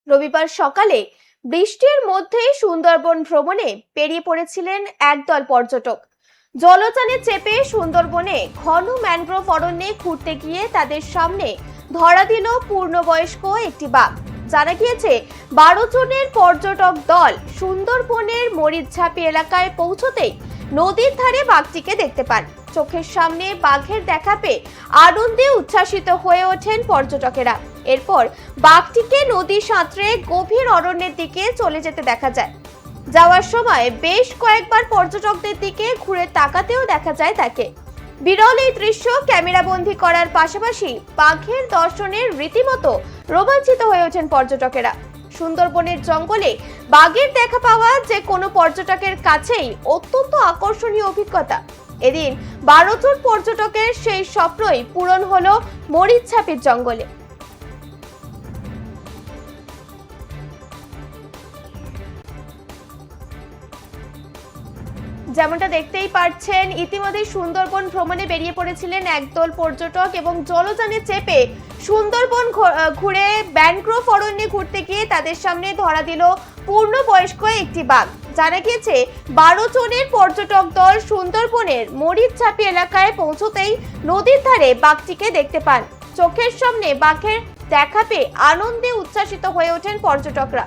রবিবার সকালে বৃষ্টির মধ্যে সুন্দরবন ভ্রমণে বেরিয়ে পড়েছিলেন একদল পর্যটক। জলযানে চেপে সুন্দরবনে ঘন ম্যানগ্রোভ অরণ্যে ঘুরতে গিয়ে তাদের সামনে ধরা দিল পূর্ণবয়স্ক একটি বাঘ। জানা গিয়েছে 12 জনের পর্যটক দল সুন্দরবনের মরিচঝাপি এলাকায় পৌঁছতেই নদীর ধারে বাঘটিকে দেখতে পান। চোখের সামনে বাঘের দেখা পেয়ে আনন্দে উচ্ছ্বাসিত হয়ে ওঠেন পর্যটকেরা। এরপর বাঘটিকে নদী সাঁতরে গভীর অরণ্যের দিকে চলে যেতে দেখা যায়। যাওয়ার সময় বেশ কয়েকবার পর্যটকদের দিকে ঘুরে তাকাতেও দেখা যায় তাকে। বিরল এই দৃশ্য ক্যামেরাবন্দি করার পাশাপাশি বাঘের দর্শনের রীতিমতো রোমাঞ্চিত হয়ে ওঠেন পর্যটকেরা। সুন্দরবনের জঙ্গলে বাঘের দেখা পাওয়া যে কোনো পর্যটকের কাছেই অত্যন্ত আকর্ষণীয় অভিজ্ঞতা। এদিন 12 জন পর্যটকের সেই স্বপ্নই পূরণ হলো মরিচঝাপির জঙ্গলে। যেমনটা দেখতেই পাচ্ছেন, ইতিমধ্যে সুন্দরবন ভ্রমণে বেরিয়ে পড়েছিলেন একদল পর্যটক এবং জলযানে চেপে সুন্দরবন ঘুরে ম্যানগ্রোভ অরণ্যে ঘুরতে গিয়ে তাদের সামনে ধরা দিল পূর্ণবয়স্ক একটি বাঘ। জানা গিয়েছে 12 জনের পর্যটক দল সুন্দরবনের মরিচঝাপি এলাকায় পৌঁছতেই নদীর ধারে বাঘটিকে দেখতে পান। চোখের সামনে বাঘের দেখা পেয়ে আনন্দে উচ্ছ্বাসিত হয়ে ওঠেন পর্যটকরা।